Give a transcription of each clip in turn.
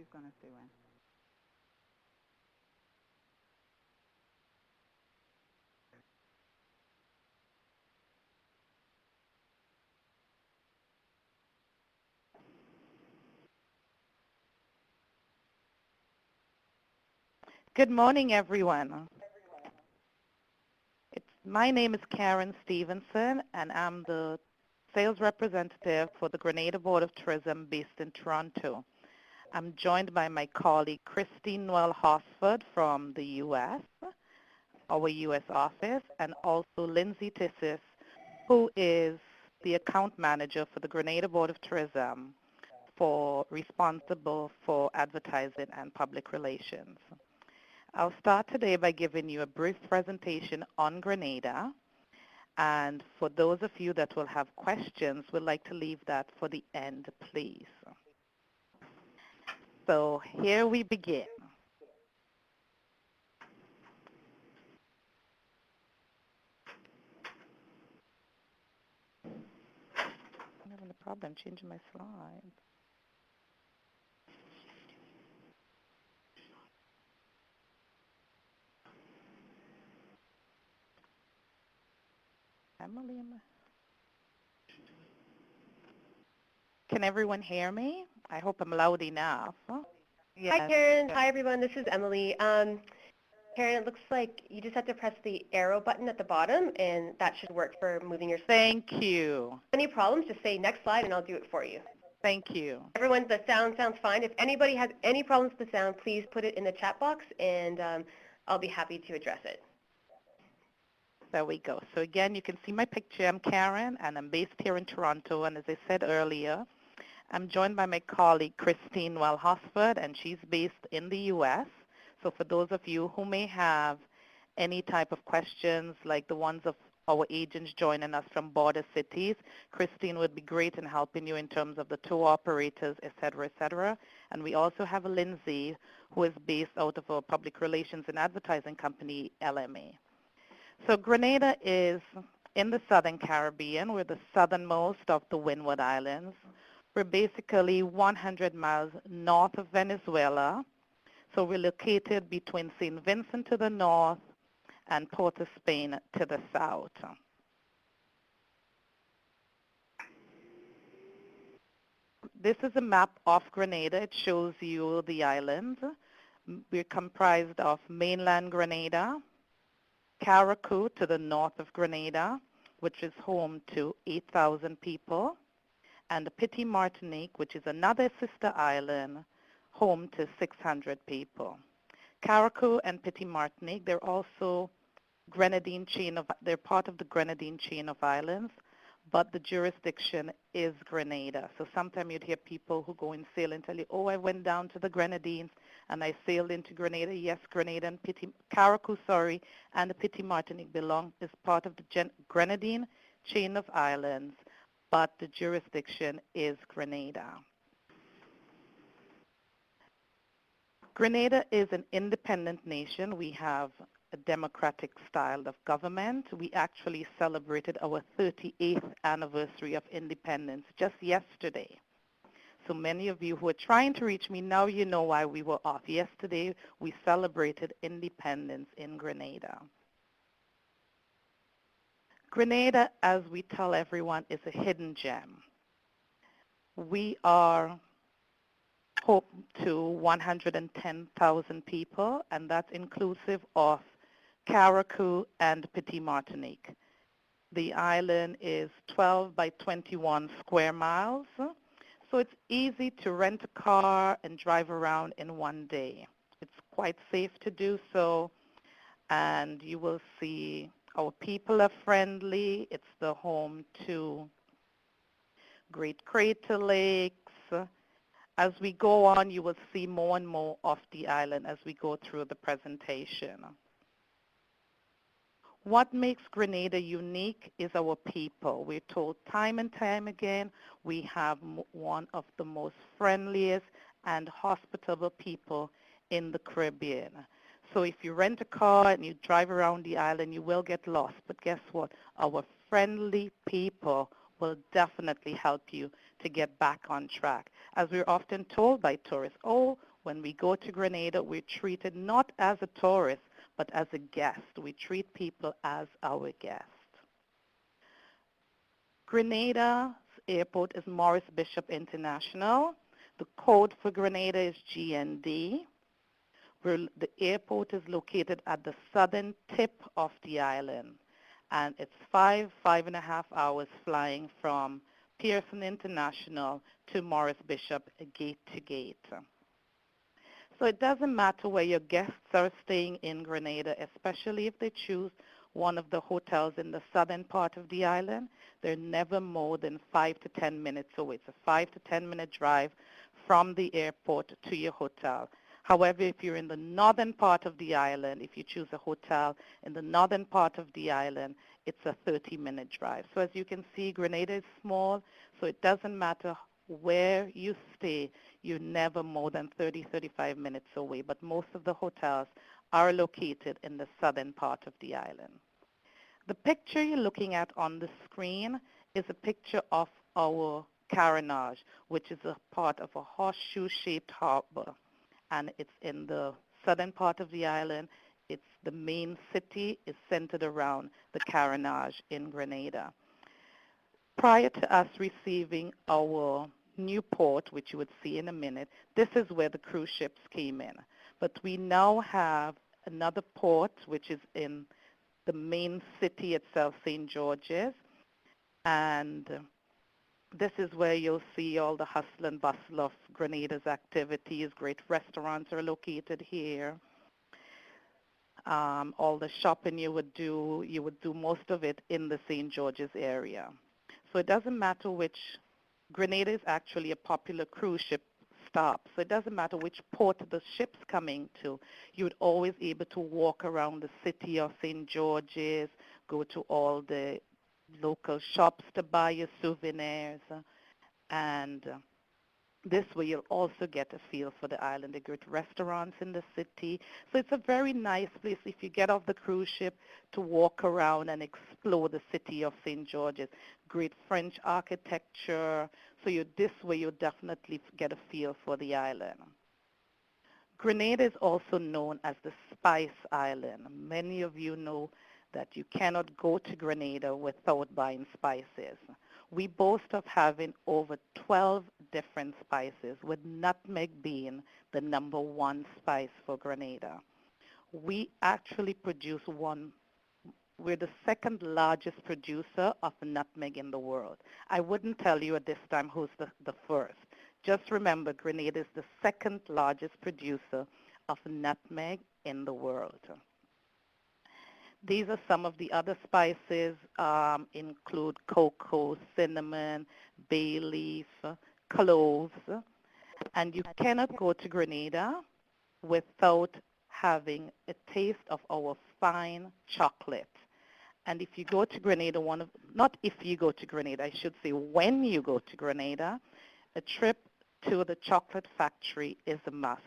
she's going to say when. Good morning, everyone. My name is Karen Stevenson, and I'm the sales representative for the Grenada Board of Tourism based in Toronto. I'm joined by my colleague, Christine Noel-Hosford from the U.S., our U.S. office, and also Lindsay Tissis, who is the account manager for the Grenada Board of Tourism, responsible for advertising and public relations. I'll start today by giving you a brief presentation on Grenada. And for those of you that will have questions, we'd like to leave that for the end, please. So here we begin. I'm having a problem changing my slides. Emily, can everyone hear me? I hope I'm loud enough. Yes. Hi, Karen. Hi, everyone. This is Emily. Karen, it looks like you just have to press the arrow button at the bottom, and that should work for moving your slide. Thank you. Any problems, just say next slide, and I'll do it for you. Thank you. Everyone, the sound sounds fine. If anybody has any problems with the sound, please put it in the chat box, and I'll be happy to address it. There we go. So again, you can see my picture. I'm Karen, and I'm based here in Toronto. And as I said earlier, I'm joined by my colleague, Christine Noel-Hosford, and she's based in the U.S. So for those of you who may have any type of questions, like the ones of our agents joining us from border cities, Christine would be great in helping you in terms of the tour operators, et cetera, et cetera. And we also have Lindsay, who is based out of our public relations and advertising company, LMA. So Grenada is in the Southern Caribbean. We're the southernmost of the Windward Islands. We're basically 100 miles north of Venezuela. So we're located between St. Vincent to the north and Port of Spain to the south. This is a map of Grenada. It shows you the islands. We're comprised of mainland Grenada, Carriacou to the north of Grenada, which is home to 8,000 people, and Petit Martinique, which is another sister island, home to 600 people. Carriacou and Petit Martinique, they're also they're part of the Grenadine chain of islands, but the jurisdiction is Grenada. So sometimes you'd hear people who go and sail and tell you, oh, I went down to the Grenadines and I sailed into Grenada. Yes, Grenada and Carriacou, and the Petit Martinique is part of the Grenadine chain of islands, but the jurisdiction is Grenada. Grenada is an independent nation. We have a democratic style of government. We actually celebrated our 38th anniversary of independence just yesterday. So many of you who are trying to reach me, now you know why we were off. Yesterday, we celebrated independence in Grenada. Grenada, as we tell everyone, is a hidden gem. We are home to 110,000 people, and that's inclusive of Carriacou and Petit Martinique. The island is 12 by 21 square miles, so it's easy to rent a car and drive around in one day. It's quite safe to do so, and you will see our people are friendly. It's the home to Great Crater Lakes. As we go on, you will see more and more of the island as we go through the presentation. What makes Grenada unique is our people. We're told time and time again, we have one of the most friendliest and hospitable people in the Caribbean. So if you rent a car and you drive around the island, you will get lost. But guess what? Our friendly people will definitely help you to get back on track. As we're often told by tourists, oh, When we go to Grenada, we're treated not as a tourist, but as a guest. We treat people as our guest. Grenada's airport is Maurice Bishop International. The code for Grenada is GND. The airport is located at the southern tip of the island, and it's 5.5 hours flying from Pearson International to Maurice Bishop, gate to gate. So it doesn't matter where your guests are staying in Grenada, especially if they choose one of the hotels in the southern part of the island. They're never more than 5 to 10 minutes away. It's a 5 to 10 minute drive from the airport to your hotel. However, if you're in the northern part of the island, if you choose a hotel in the northern part of the island, it's a 30-minute drive. So as you can see, Grenada is small, so it doesn't matter where you stay, you're never more than 30, 35 minutes away. But most of the hotels are located in the southern part of the island. The picture you're looking at on the screen is a picture of our carenage, which is a part of a horseshoe-shaped harbor. And it's in the southern part of the island. It's the main city is centered around the carenage in Grenada. Prior to us receiving our new port, which you would see in a minute, this is where the cruise ships came in. But we now have another port, which is in the main city itself, St. George's, and this is where you'll see all the hustle and bustle of Grenada's activities. Great restaurants are located here. All the shopping you would do most of it in the St. George's area. So it doesn't matter which, Grenada is actually a popular cruise ship stop. So it doesn't matter which port the ship's coming to. You would always be able to walk around the city of St. George's, go to all the local shops to buy your souvenirs, and this way you'll also get a feel for the island. There are great restaurants in the city. So it's a very nice place if you get off the cruise ship to walk around and explore the city of St. George's. Great French architecture. So this way you'll definitely get a feel for the island. Grenada is also known as the Spice Island. Many of you know that you cannot go to Grenada without buying spices. We boast of having over 12 different spices, with nutmeg being the #1 spice for Grenada. We actually produce we're the second largest producer of nutmeg in the world. I wouldn't tell you at this time who's the first. Just remember, Grenada is the second largest producer of nutmeg in the world. These are some of the other spices, include cocoa, cinnamon, bay leaf, cloves. And you cannot go to Grenada without having a taste of our fine chocolate. And if you go to Grenada, not if you go to Grenada, I should say when you go to Grenada, a trip to the chocolate factory is a must.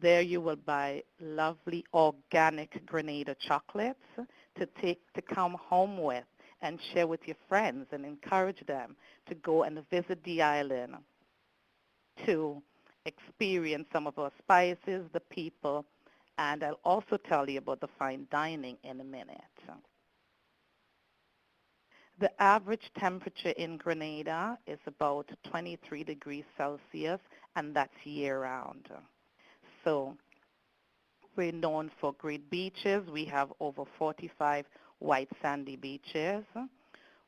There you will buy lovely organic Grenada chocolates to come home with and share with your friends and encourage them to go and visit the island to experience some of our spices, the people, and I'll also tell you about the fine dining in a minute. The average temperature in Grenada is about 23 degrees Celsius, and that's year-round. So we're known for great beaches. We have over 45 white sandy beaches.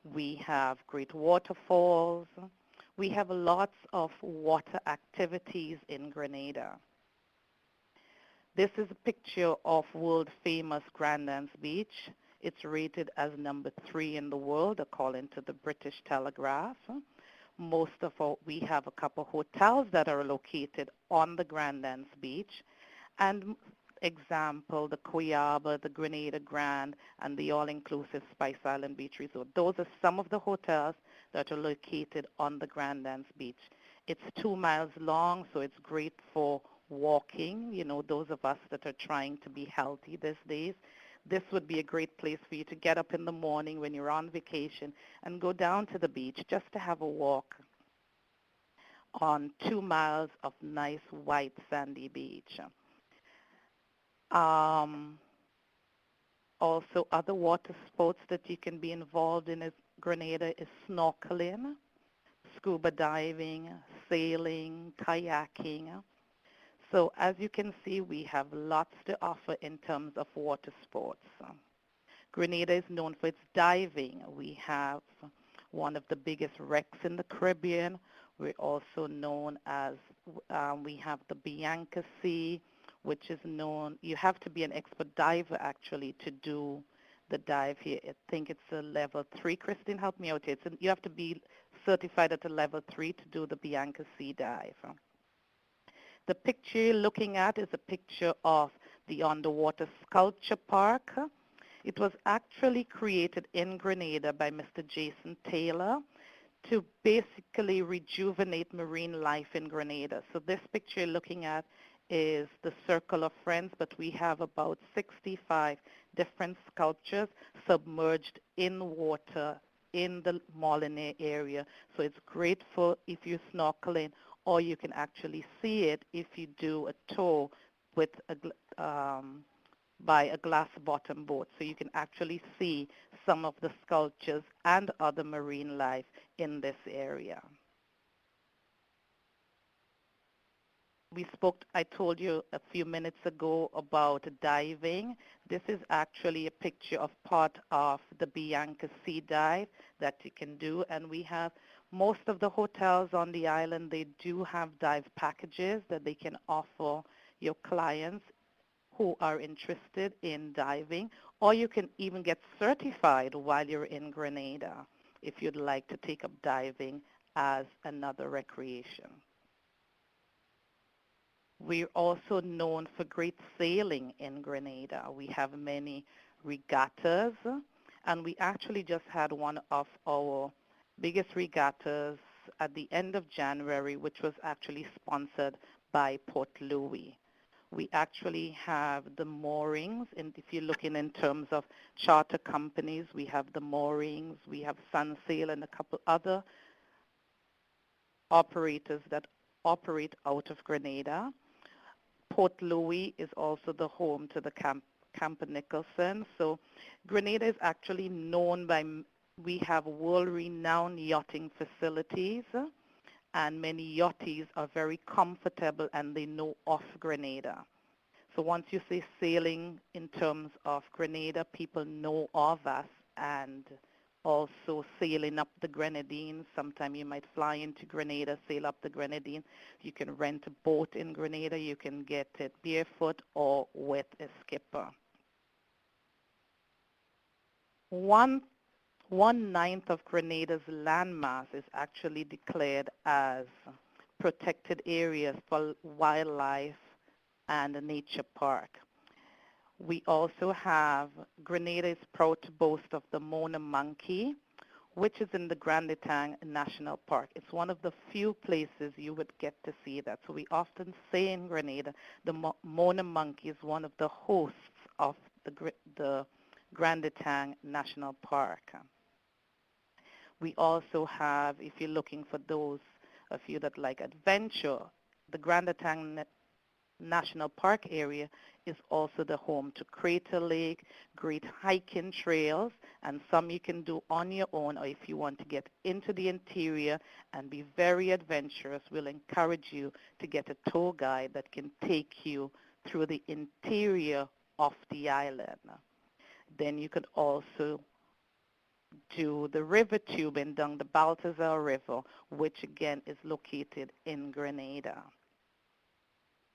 We have great waterfalls. We have lots of water activities in Grenada. This is a picture of world-famous Grandans Beach. It's rated as #3 in the world, according to the British Telegraph. We have a couple hotels that are located on the Grandans Beach. And example, the Cuyaba, the Grenada Grand, and the all-inclusive Spice Island Beach Resort. Those are some of the hotels that are located on the Grandans Beach. It's 2 miles long, so it's great for walking, those of us that are trying to be healthy these days. This would be a great place for you to get up in the morning when you're on vacation and go down to the beach just to have a walk. on 2 miles of nice white sandy beach. Um, Also, other water sports that you can be involved in is Grenada is snorkeling, scuba diving, sailing, kayaking. So as you can see, we have lots to offer in terms of water sports. Grenada is known for its diving. We have one of the biggest wrecks in the Caribbean. We're also known as, we have the Bianca Sea, which is known, you have to be an expert diver actually to do the dive here. I think it's a level 3. Christine, help me out here. You have to be certified at a level 3 to do the Bianca Sea dive. The picture you're looking at is a picture of the underwater sculpture park. It was actually created in Grenada by Mr. Jason Taylor to basically rejuvenate marine life in Grenada. So this picture you're looking at is the Circle of Friends, but we have about 65 different sculptures submerged in water in the Molineux area. So it's great for if you're snorkeling, or you can actually see it if you do a tour with by a glass bottom boat. So you can actually see some of the sculptures and other marine life in this area. I told you a few minutes ago about diving. This is actually a picture of part of the Bianca Sea dive that you can do. And we have most of the hotels on the island, they do have dive packages that they can offer your clients who are interested in diving, or you can even get certified while you're in Grenada if you'd like to take up diving as another recreation. We're also known for great sailing in Grenada. We have many regattas, and we actually just had one of our biggest regattas at the end of January, which was actually sponsored by Port Louis. We actually have the moorings, and if you're looking in terms of charter companies, we have the moorings, we have Sunsail and a couple other operators that operate out of Grenada. Port Louis is also the home to the Camp Nicholson. So Grenada is actually known by, we have world-renowned yachting facilities, and many yachties are very comfortable and they know of Grenada. So once you say sailing in terms of Grenada, people know of us, and also sailing up the Grenadines. Sometime you might fly into Grenada, sail up the Grenadines. You can rent a boat in Grenada. You can get it barefoot or with a skipper. One-ninth of Grenada's landmass is actually declared as protected areas for wildlife and a nature park. We also have, Grenada is proud to boast of the Mona monkey, which is in the Grenada National Park. It's one of the few places you would get to see that. So we often say in Grenada, the Mona monkey is one of the hosts of the Grenada National Park. We also have, if you're looking for those of you that like adventure, the Grenada National Park area is also the home to Crater Lake, great hiking trails, and some you can do on your own, or if you want to get into the interior and be very adventurous, we'll encourage you to get a tour guide that can take you through the interior of the island. Then you could also do the river tubing down the Balthazar River, which again is located in Grenada.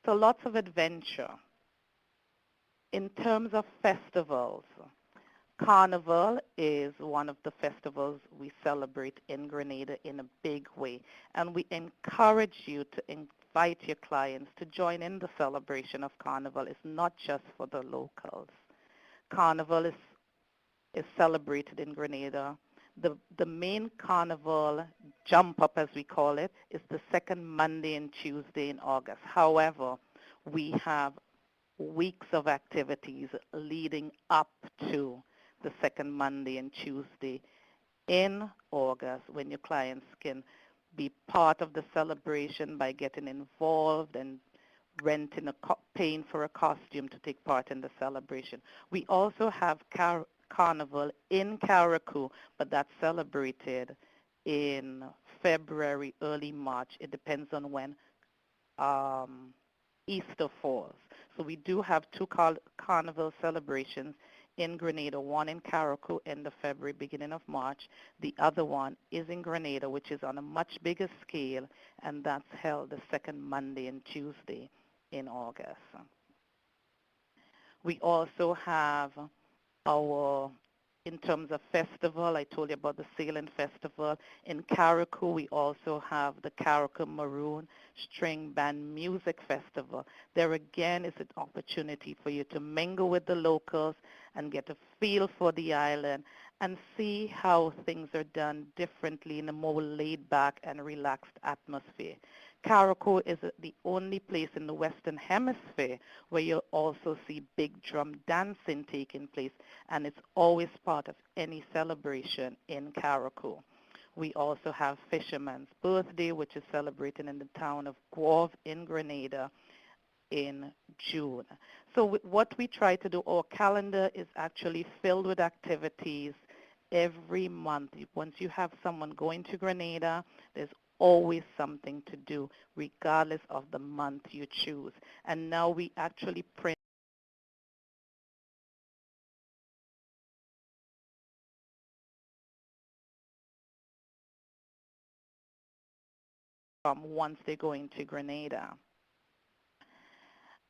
So lots of adventure. In terms of festivals, Carnival is one of the festivals we celebrate in Grenada in a big way. And we encourage you to invite your clients to join in the celebration of Carnival. It's not just for the locals. Carnival is celebrated in Grenada. The main carnival jump up, as we call it, is the second Monday and Tuesday in August. However, we have weeks of activities leading up to the second Monday and Tuesday in August when your clients can be part of the celebration by getting involved and paying for a costume to take part in the celebration. We also have Carnival in Carriacou, but that's celebrated in February, early March. It depends on when um, Easter falls. So we do have two carnival celebrations in Grenada, one in Carriacou end of February, beginning of March. The other one is in Grenada, which is on a much bigger scale, and that's held the second Monday and Tuesday in August. We also have our, in terms of festival, I told you about the Sailing Festival. In Carriacou, we also have the Carriacou Maroon String Band Music Festival. There again is an opportunity for you to mingle with the locals and get a feel for the island and see how things are done differently in a more laid-back and relaxed atmosphere. Carriacou is the only place in the Western Hemisphere where you'll also see big drum dancing taking place, and it's always part of any celebration in Carriacou. We also have Fisherman's Birthday, which is celebrated in the town of Guave in Grenada in June. So what we try to do, our calendar is actually filled with activities every month. Once you have someone going to Grenada, there's always something to do, regardless of the month you choose. And now we actually print once they go into Grenada.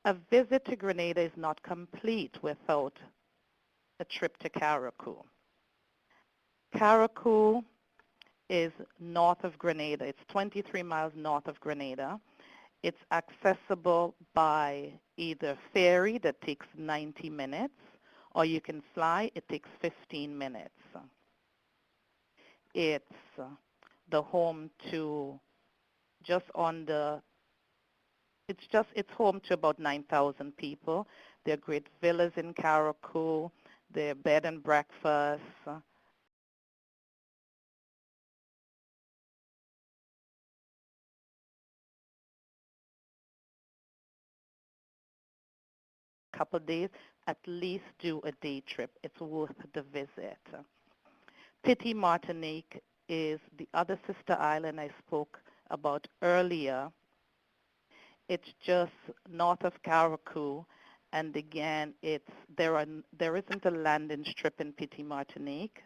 A visit to Grenada is not complete without a trip to Carriacou. Carriacou is north of Grenada. It's 23 miles north of Grenada. It's accessible by either ferry that takes 90 minutes, or you can fly. It takes 15 minutes. It's the home to just on the, it's home to about 9,000 people. There are great villas in Carriacou. There are bed and breakfasts. Couple days, at least do a day trip. It's worth the visit. Petit Martinique is the other sister island I spoke about earlier. It's just north of Carriacou, and again, there isn't a landing strip in Petit Martinique.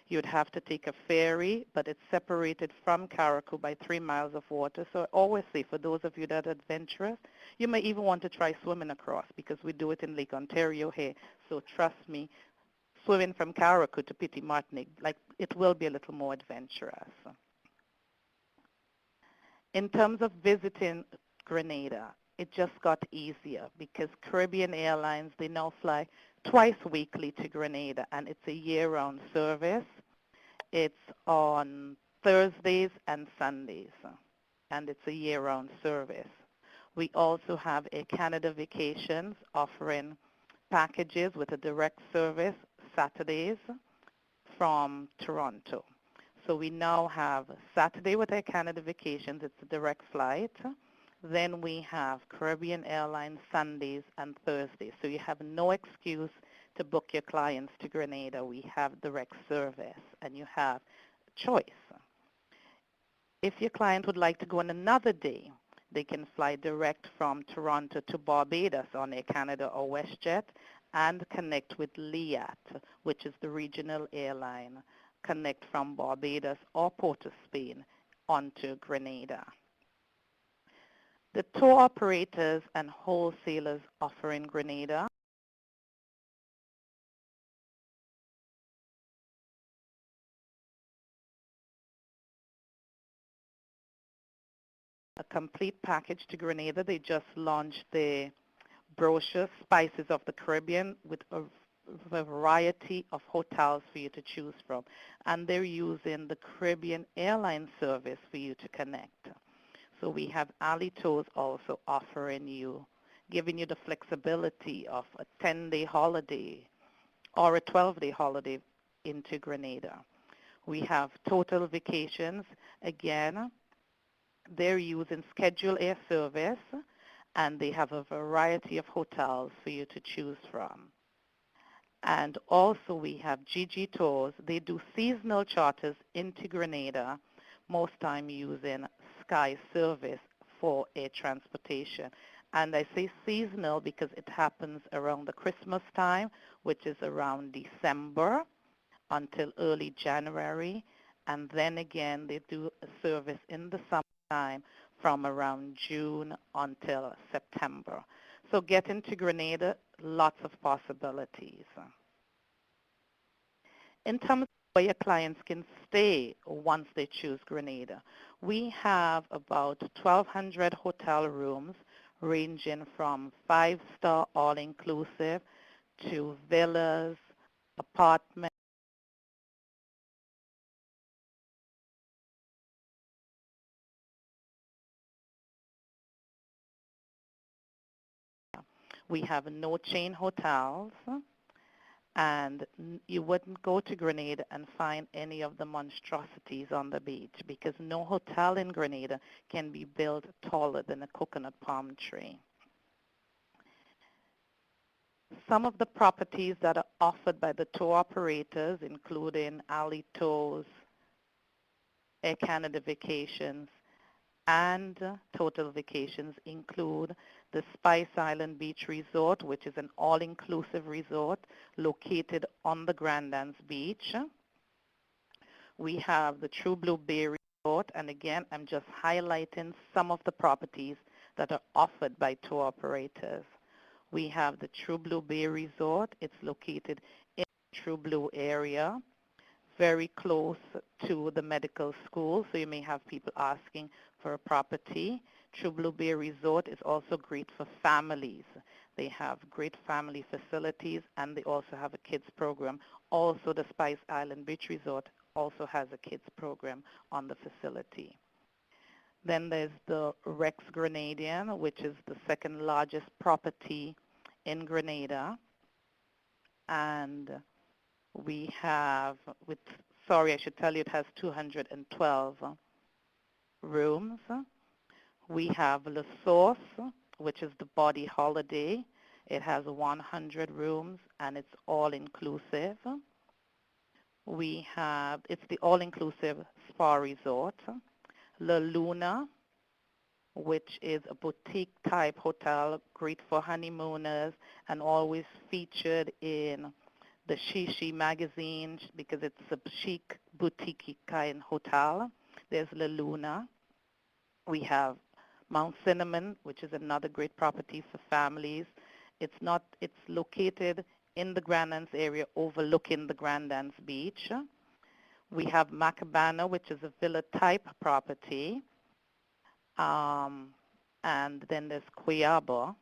You'd have to take a ferry, but it's separated from Carriacou by 3 miles of water. So I always say, for those of you that are adventurous, you may even want to try swimming across, because we do it in Lake Ontario here. So trust me, swimming from Carriacou to Petit Martinique, it will be a little more adventurous. In terms of visiting Grenada, it just got easier because Caribbean Airlines, they now fly twice weekly to Grenada, and it's a year-round service. It's on Thursdays and Sundays, and it's a year-round service. We also have Air Canada Vacations offering packages with a direct service Saturdays from Toronto. So we now have Saturday with Air Canada Vacations. It's a direct flight. Then we have Caribbean Airlines Sundays and Thursdays. So you have no excuse to book your clients to Grenada. We have direct service, and you have choice. If your client would like to go on another day, they can fly direct from Toronto to Barbados on Air Canada or WestJet and connect with Liat, which is the regional airline, connect from Barbados or Port of Spain onto Grenada. The tour operators and wholesalers offering Grenada a complete package to Grenada. They just launched the brochure, Spices of the Caribbean, with a variety of hotels for you to choose from. And they're using the Caribbean airline service for you to connect. So we have Alito's also offering you, giving you the flexibility of a 10-day holiday or a 12-day holiday into Grenada. We have Total Vacations, again, They're using scheduled air service, and they have a variety of hotels for you to choose from. And also we have GG Tours. They do seasonal charters into Grenada, most time using Sky service for air transportation. And I say seasonal because it happens around the Christmas time, which is around December until early January. And then again, they do a service in the summertime from around June until September. So getting to Grenada, lots of possibilities. In terms of where your clients can stay once they choose Grenada, we have about 1,200 hotel rooms ranging from 5-star all-inclusive to villas, apartments. We have no-chain hotels, and you wouldn't go to Grenada and find any of the monstrosities on the beach because no hotel in Grenada can be built taller than a coconut palm tree. Some of the properties that are offered by the tour operators, including Ali Tours, Air Canada Vacations, and Total Vacations, include the Spice Island Beach Resort, which is an all-inclusive resort located on the Grandans Beach. We have the True Blue Bay Resort, and again, I'm just highlighting some of the properties that are offered by tour operators. We have the True Blue Bay Resort. It's located in the True Blue area, very close to the medical school, so you may have people asking for a property. True Blue Bay Resort is also great for families. They have great family facilities, and they also have a kids program. Also, the Spice Island Beach Resort also has a kids program on the facility. Then there's the Rex Grenadian, which is the second largest property in Grenada. And we have, sorry, I should tell you it has 212 rooms. We have Le Source, which is the Body Holiday. It has 100 rooms, and it's all-inclusive. We have, it's the all-inclusive spa resort. La Luna, which is a boutique-type hotel, great for honeymooners, and always featured in the Shishi magazine because it's a chic, boutique kind hotel. There's La Luna. We have Mount Cinnamon, which is another great property for families. It's located in the Grandans area overlooking the Grandans Beach. We have Macabana, which is a villa-type property. And then there's Cuyaba,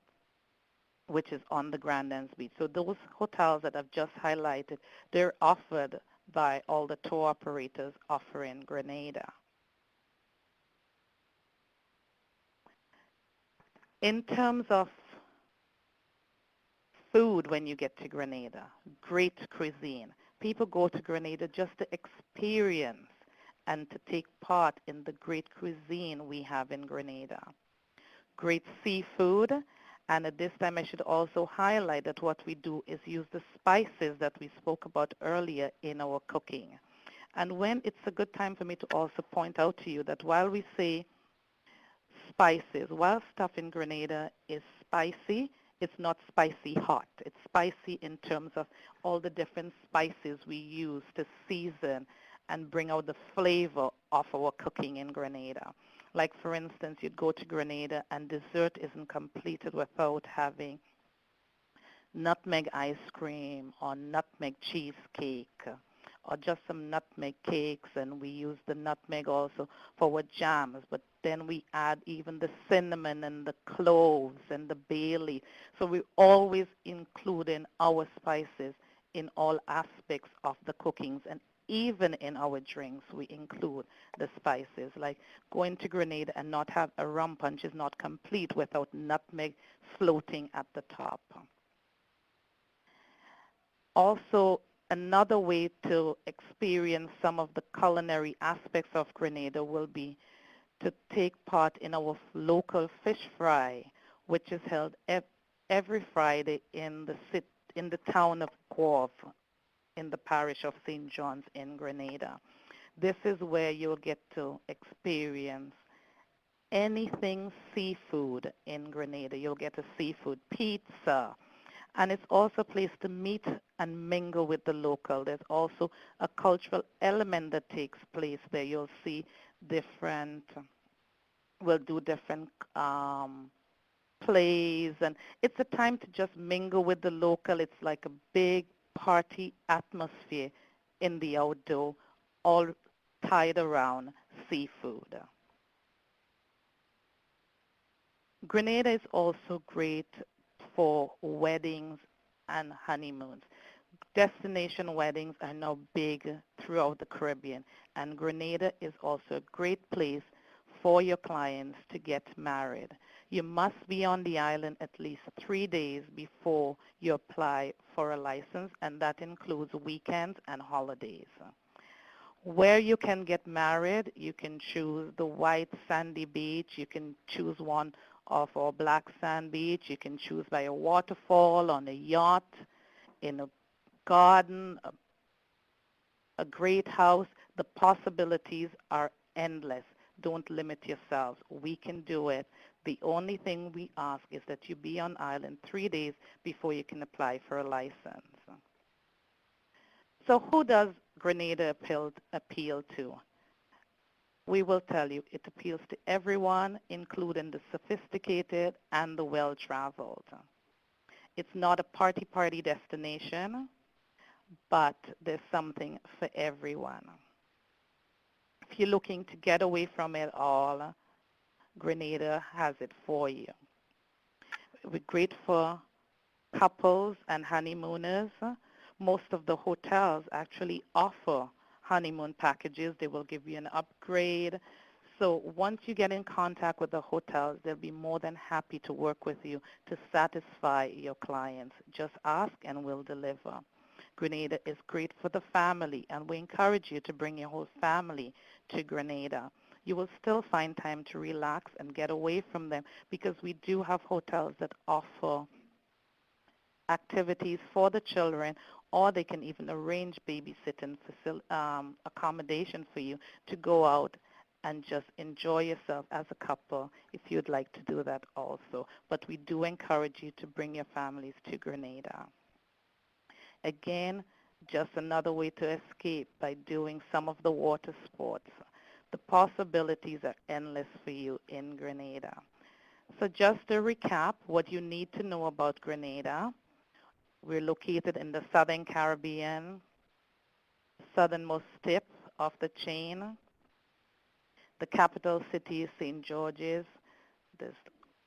which is on the Grandans Beach. So those hotels that I've just highlighted, they're offered by all the tour operators offering Grenada. In terms of food when you get to Grenada, great cuisine. People go to Grenada just to experience and to take part in the great cuisine we have in Grenada. Great seafood, and at this time I should also highlight that what we do is use the spices that we spoke about earlier in our cooking. And when it's a good time for me to also point out to you that while we say spices, while stuff in Grenada is spicy, it's not spicy hot. It's spicy in terms of all the different spices we use to season and bring out the flavor of our cooking in Grenada. Like for instance, you'd go to Grenada and dessert isn't completed without having nutmeg ice cream or nutmeg cheesecake or just some nutmeg cakes, and we use the nutmeg also for our jams, but then we add even the cinnamon and the cloves and the bay leaf. So we're always including our spices in all aspects of the cookings, and even in our drinks we include the spices. Like going to Grenada and not have a rum punch is not complete without nutmeg floating at the top. Also, another way to experience some of the culinary aspects of Grenada will be to take part in our local fish fry, which is held every Friday in the town of Corv in the parish of St. John's in Grenada. This is where you'll get to experience anything seafood in Grenada. You'll get a seafood pizza, and it's also a place to meet and mingle with the local. There's also a cultural element that takes place there. You'll see different, we'll do different plays, and it's a time to just mingle with the local. It's like a big party atmosphere in the outdoor, all tied around seafood. Grenada is also great for weddings and honeymoons. Destination weddings are now big throughout the Caribbean, and Grenada is also a great place for your clients to get married. You must be on the island at least 3 days before you apply for a license, and that includes weekends and holidays. Where you can get married, you can choose the white sandy beach, you can choose one of our black sand beach, you can choose by a waterfall, on a yacht, in a garden, a great house. The possibilities are endless. Don't limit yourselves. We can do it. The only thing we ask is that you be on island 3 days before you can apply for a license. So who does Grenada appeal to? We will tell you it appeals to everyone, including the sophisticated and the well-traveled. It's not a party destination, but there's something for everyone. If you're looking to get away from it all, Grenada has it for you. We're great for couples and honeymooners. Most of the hotels actually offer honeymoon packages. They will give you an upgrade. So once you get in contact with the hotels, they'll be more than happy to work with you to satisfy your clients. Just ask and we'll deliver. Grenada is great for the family, and we encourage you to bring your whole family to Grenada. You will still find time to relax and get away from them because we do have hotels that offer activities for the children, or they can even arrange babysitting accommodation for you to go out and just enjoy yourself as a couple if you'd like to do that also. But we do encourage you to bring your families to Grenada. Again, just another way to escape by doing some of the water sports. The possibilities are endless for you in Grenada. So just to recap what you need to know about Grenada, we're located in the Southern Caribbean, southernmost tip of the chain. The capital city is St. George's. There's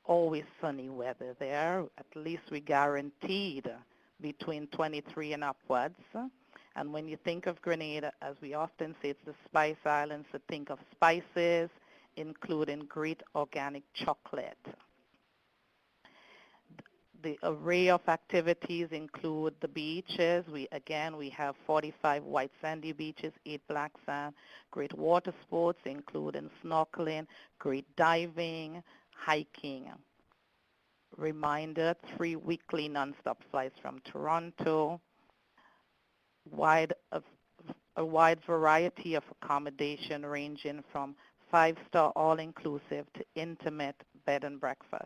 always sunny weather there. At least we guaranteed between 23 and upwards. And when you think of Grenada, as we often say, it's the Spice Islands, so think of spices, including great organic chocolate. The array of activities include the beaches. We have 45 white sandy beaches, 8 black sand, great water sports, including snorkeling, great diving, hiking. Reminder, 3 weekly nonstop flights from Toronto, a wide variety of accommodation ranging from 5-star all-inclusive to intimate bed and breakfast.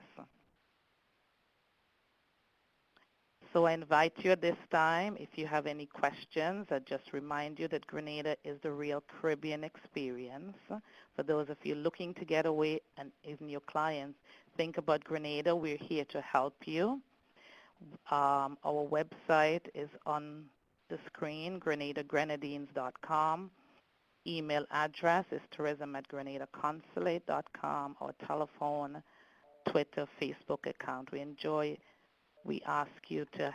So I invite you at this time, if you have any questions, I just remind you that Grenada is the real Caribbean experience. For those of you looking to get away, and even your clients, think about Grenada. We're here to help you. Our website is on the screen, grenadagrenadines.com. Email address is tourism@grenadaconsulate.com. Our telephone, Twitter, Facebook account. We ask you to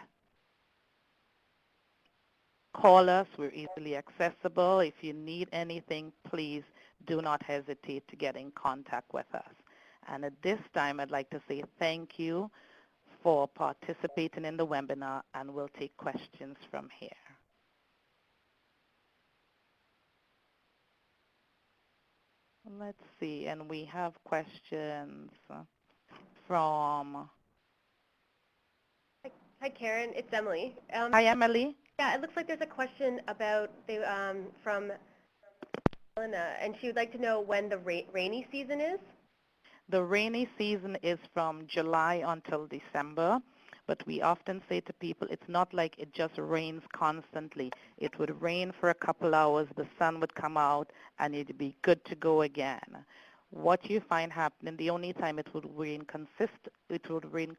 call us. We're easily accessible. If you need anything, please do not hesitate to get in contact with us. And at this time, I'd like to say thank you for participating in the webinar, and we'll take questions from here. Let's see, and we have questions from... Hi, Karen. It's Emily. Hi, Emily. Yeah, it looks like there's a question about from Elena, and she would like to know when the rainy season is. The rainy season is from July until December, but we often say to people it's not like it just rains constantly. It would rain for a couple hours, the sun would come out, and it'd be good to go again. What you find happening, the only time it would rain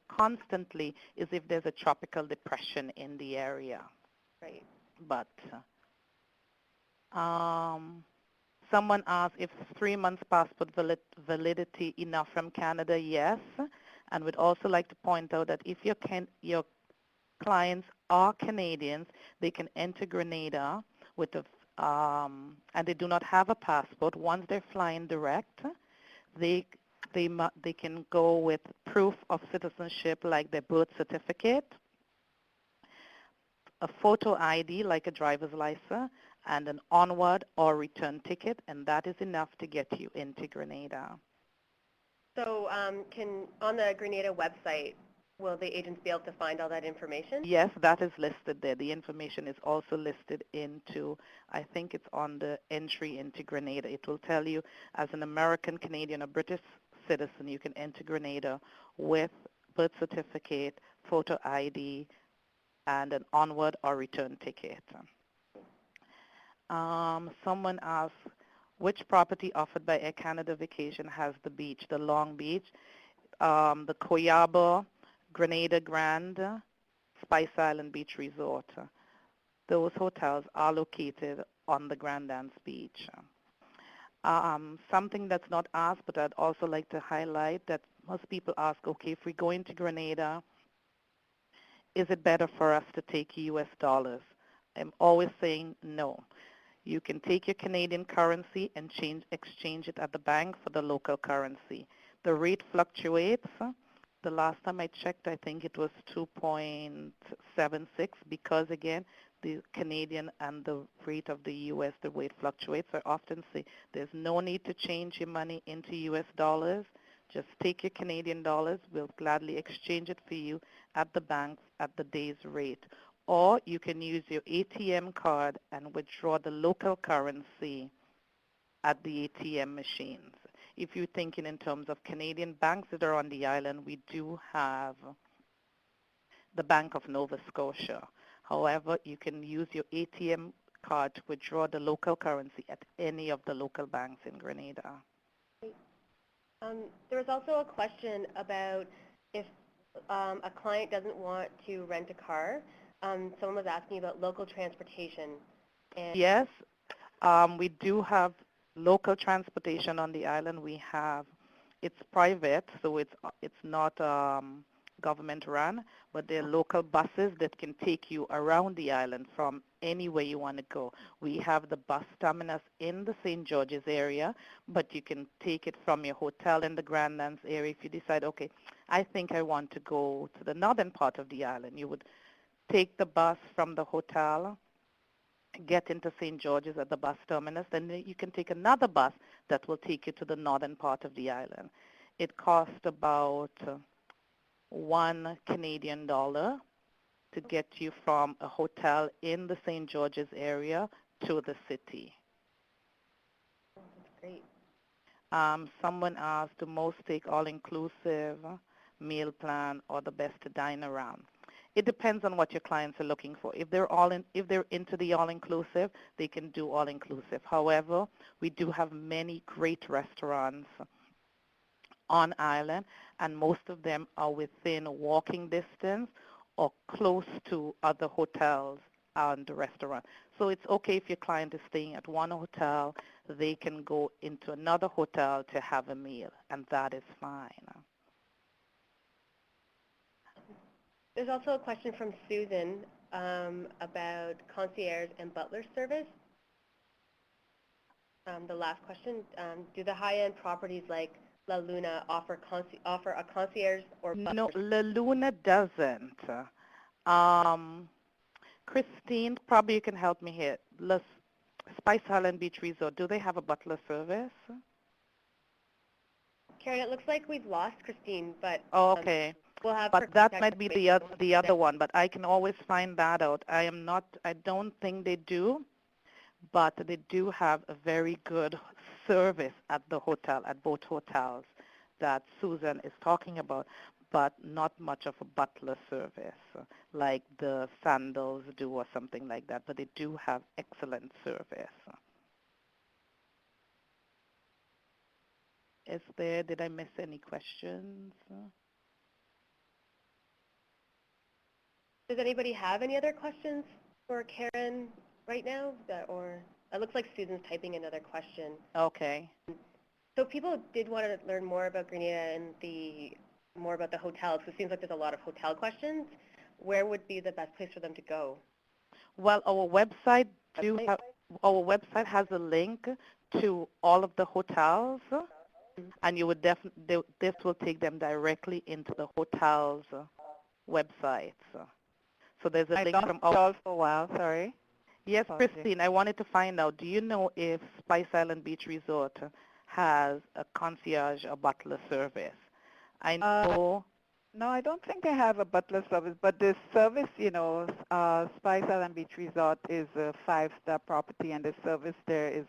constantly is if there's a tropical depression in the area. Right. But um, someone asked if 3 months passport validity enough from Canada. Yes, and would also like to point out that if your clients are Canadians, they can enter Grenada with and they do not have a passport. Once they're flying direct, they they can go with proof of citizenship like their birth certificate, a photo ID like a driver's license, and an onward or return ticket, and that is enough to get you into Grenada. So on the Grenada website, will the agents be able to find all that information? Yes, that is listed there. The information is also listed into, I think it's on the entry into Grenada. It will tell you as an American, Canadian, or British citizen, you can enter Grenada with birth certificate, photo ID, and an onward or return ticket. Someone asked, which property offered by Air Canada Vacation has the beach, the Long Beach, the Coyaba, Grenada Grand, Spice Island Beach Resort. Those hotels are located on the Grandance Beach. Something that's not asked, but I'd also like to highlight that most people ask, okay, if we go into Grenada, is it better for us to take US dollars? I'm always saying no. You can take your Canadian currency and exchange it at the bank for the local currency. The rate fluctuates. The last time I checked, I think it was 2.76 because, again, the Canadian and the rate of the U.S., the rate fluctuates. I often say there's no need to change your money into U.S. dollars. Just take your Canadian dollars. We'll gladly exchange it for you at the bank at the day's rate. Or you can use your ATM card and withdraw the local currency at the ATM machines. If you're thinking in terms of Canadian banks that are on the island, we do have the Bank of Nova Scotia. However, you can use your ATM card to withdraw the local currency at any of the local banks in Grenada. There was also a question about if a client doesn't want to rent a car. Someone was asking about local transportation. And yes, we do have local transportation on the island. It's private, so it's not government run, but there are local buses that can take you around the island from anywhere you want to go. We have the bus terminus in the St. George's area, but you can take it from your hotel in the Grandlands area. If you decide, okay, I think I want to go to the northern part of the island, you would take the bus from the hotel, get into St. George's at the bus terminus, then you can take another bus that will take you to the northern part of the island. It costs about $1 Canadian to get you from a hotel in the St. George's area to the city. That's great. Someone asked, do most take all-inclusive meal plan or the best to dine around? It depends on what your clients are looking for. If they're into the all-inclusive, they can do all-inclusive. However, we do have many great restaurants on island, and most of them are within walking distance or close to other hotels and the restaurant. So it's okay if your client is staying at one hotel, they can go into another hotel to have a meal, and that is fine. There's also a question from Susan about concierge and butler service. The last question, do the high-end properties like La Luna offer a concierge or butler? No, La Luna doesn't. Christine, probably you can help me here. Spice Island Beach Resort, do they have a butler service? Karen, it looks like we've lost Christine, but Okay. we'll have her But that contact might be the other one, but I can always find that out. I don't think they do, but they do have a very good service at the hotel, at both hotels that Susan is talking about, but not much of a butler service like the Sandals do or something like that, but they do have excellent service. Did I miss any questions? Does anybody have any other questions for Karen right now? Or it looks like Susan's typing another question. Okay. So if people did want to learn more about Grenada and more about the hotels, because it seems like there's a lot of hotel questions, where would be the best place for them to go? Well, our website has a link to all of the hotels, and you would this will take them directly into the hotels' websites. So there's a link from our. For a while, sorry. Yes, Christine, I wanted to find out, do you know if Spice Island Beach Resort has a concierge or butler service? I know. No, I don't think they have a butler service, but the service, Spice Island Beach Resort is a 5-star property, and the service there is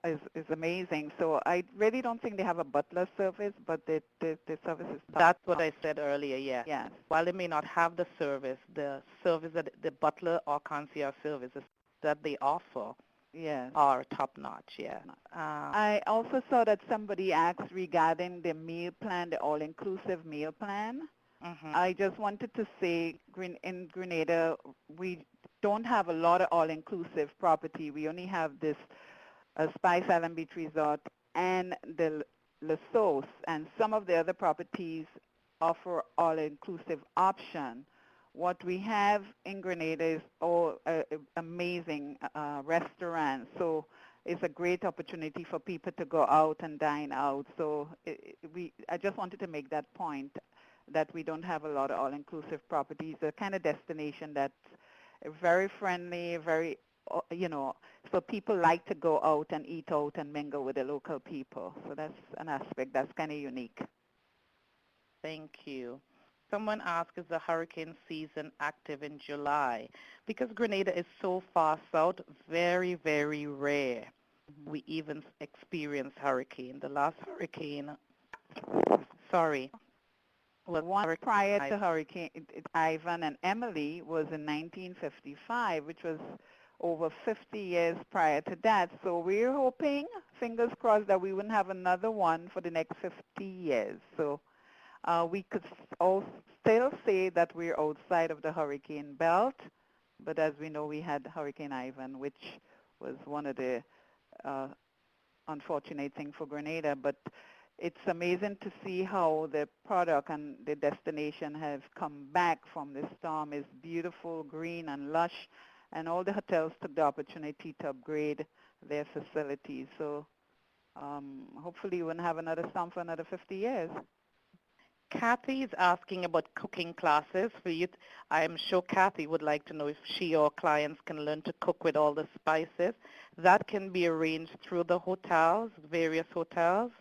is amazing. So I really don't think they have a butler service, but the service is top. That's what I said earlier, yes. Yes. While they may not have the service that the butler or concierge services that they offer Yes. are top-notch, yeah. I also saw that somebody asked regarding the meal plan, the all-inclusive meal plan. I just wanted to say in Grenada, we don't have a lot of all-inclusive property. We only have this Spice Island Beach Resort and the La Sauce, and some of the other properties offer all-inclusive option. What we have in Grenada is all amazing restaurants, so it's a great opportunity for people to go out and dine out. So I just wanted to make that point that we don't have a lot of all-inclusive properties, the kind of destination that's very friendly, very, so people like to go out and eat out and mingle with the local people. So that's an aspect that's kind of unique. Thank you. Someone asked, is the hurricane season active in July? Because Grenada is so far south, very, very rare. We even experience hurricane. The last hurricane, One prior to Hurricane Ivan and Emily was in 1955, which was over 50 years prior to that. So we're hoping, fingers crossed, that we wouldn't have another one for the next 50 years. So we could still say that we're outside of the hurricane belt, but as we know, we had Hurricane Ivan, which was one of the unfortunate things for Grenada. But it's amazing to see how the product and the destination have come back from the storm. It's beautiful, green, and lush, and all the hotels took the opportunity to upgrade their facilities. So hopefully we won't have another storm for another 50 years. Kathy is asking about cooking classes for you. I'm sure Kathy would like to know if she or clients can learn to cook with all the spices. That can be arranged through the hotels, various hotels.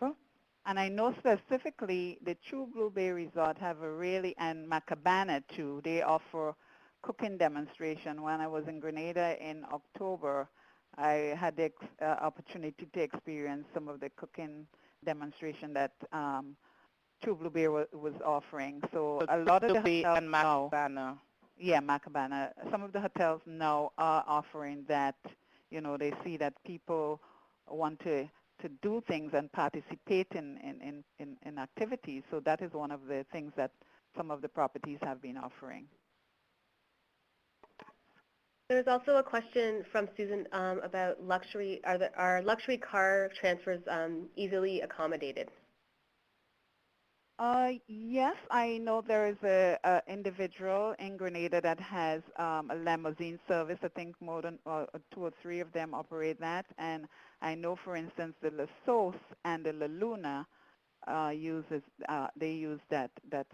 And I know specifically the True Blue Bay Resort have and Macabana too, they offer cooking demonstration. When I was in Grenada in October, I had the opportunity to experience some of the cooking demonstration that True Blue Bay was offering. So a lot of the hotels and Macabana. Yeah, Macabana. Some of the hotels now are offering that. They see that people want to do things and participate in activities. So that is one of the things that some of the properties have been offering. There's also a question from Susan about luxury. Are luxury car transfers easily accommodated? Yes, I know there is a individual in Grenada that has a limousine service. I think more than 2 or 3 of them operate that. And I know, for instance, the La Sauce and the La Luna they use that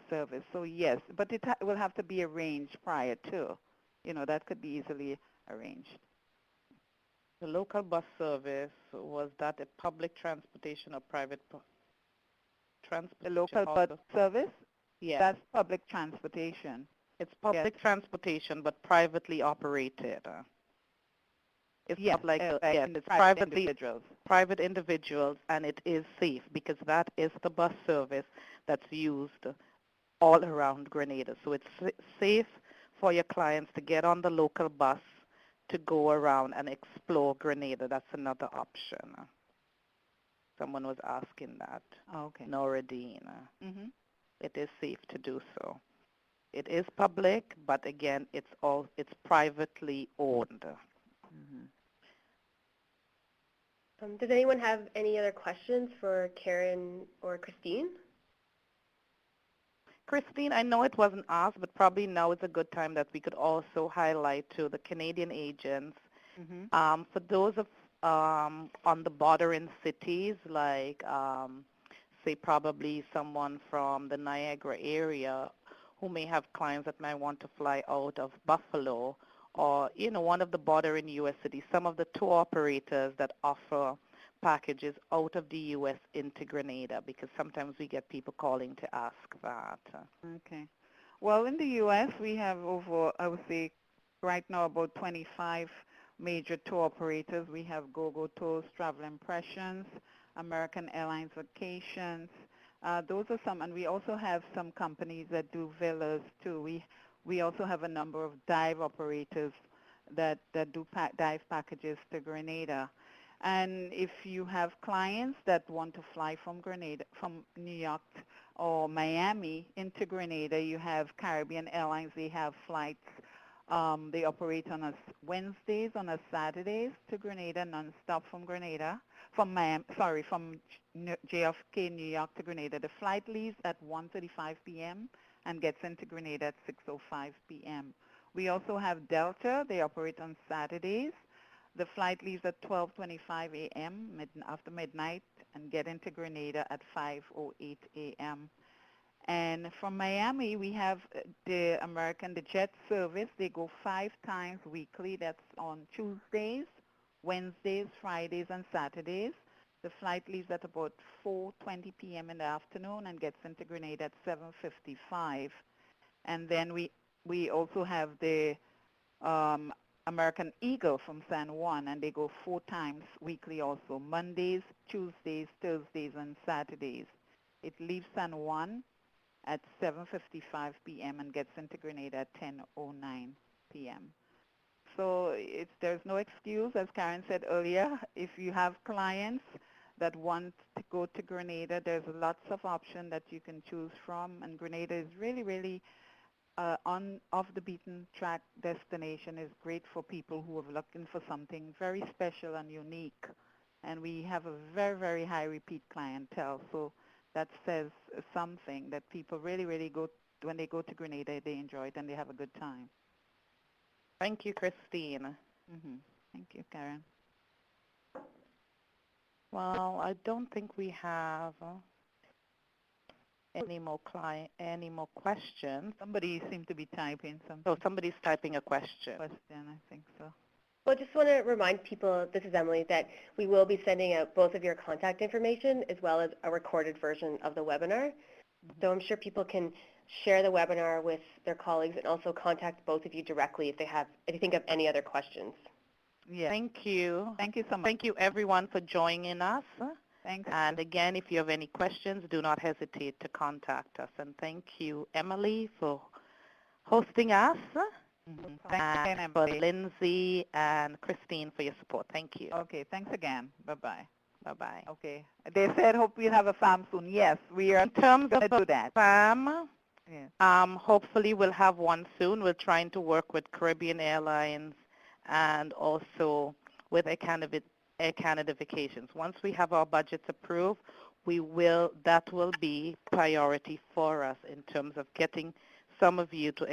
service. So yes, but it will have to be arranged prior to. That could be easily arranged. The local bus service, was that a public transportation or private? transportation. The local bus service? Yeah. That's public transportation. It's public transportation, but privately operated. It's not like, yes, it's private individuals, and it is safe because that is the bus service that's used all around Grenada. So it's safe for your clients to get on the local bus to go around and explore Grenada. That's another option. Someone was asking that. Okay. Noradine. It is safe to do so. It is public, but again, it's privately owned. Does anyone have any other questions for Karen or Christine? Christine, I know it wasn't asked, but probably now is a good time that we could also highlight to the Canadian agents. For those of on the bordering cities, like say probably someone from the Niagara area who may have clients that might want to fly out of Buffalo, or one of the bordering U.S. cities, some of the tour operators that offer packages out of the U.S. into Grenada, because sometimes we get people calling to ask that. Okay. Well, in the U.S., we have over, I would say, right now about 25 major tour operators. We have GoGo Tours, Travel Impressions, American Airlines Vacations. Those are some, and we also have some companies that do villas too. We also have a number of dive operators that do dive packages to Grenada. And if you have clients that want to fly from Grenada, from New York or Miami into Grenada, you have Caribbean Airlines. They have flights. They operate on a Wednesdays, on a Saturdays to Grenada, nonstop from Grenada, from Miami, from JFK, New York to Grenada. The flight leaves at 1:35 p.m. and gets into Grenada at 6:05 p.m. We also have Delta. They operate on Saturdays. The flight leaves at 12:25 a.m. After midnight and get into Grenada at 5:08 a.m. And from Miami, we have the Jet service. They go 5 times weekly. That's on Tuesdays, Wednesdays, Fridays, and Saturdays. The flight leaves at about 4:20 p.m. in the afternoon and gets into Grenada at 7:55. And then we also have the American Eagle from San Juan, and they go 4 times weekly also, Mondays, Tuesdays, Thursdays, and Saturdays. It leaves San Juan at 7:55 p.m. and gets into Grenada at 10:09 p.m. So there's no excuse, as Karen said earlier. If you have clients that want to go to Grenada, there's lots of options that you can choose from, and Grenada is really, really off the beaten track destination. Is great for people who are looking for something very special and unique. And we have a very, very high repeat clientele. So that says something that people really, really go, when they go to Grenada, they enjoy it and they have a good time. Thank you, Christine. Thank you, Karen. Well, I don't think we have any more questions. Somebody seemed to be typing something. Oh, somebody's typing a question. I think so. Well, I just want to remind people, this is Emily, that we will be sending out both of your contact information as well as a recorded version of the webinar. So I'm sure people can share the webinar with their colleagues and also contact both of you directly if you think of any other questions. Yeah. Thank you. Thank you so much. Thank you, everyone, for joining us. Thanks. And again, if you have any questions, do not hesitate to contact us. And thank you, Emily, for hosting us. And for Lindsay and Christine for your support. Thank you. Okay, thanks again. Bye-bye. Bye-bye. Okay. They said hope we'll have a farm soon. Yes, we are in terms going to do of that. farm, yeah. Hopefully we'll have one soon. We're trying to work with Caribbean Airlines and also with Air Canada Vacations. Once we have our budgets approved, that will be priority for us in terms of getting some of you to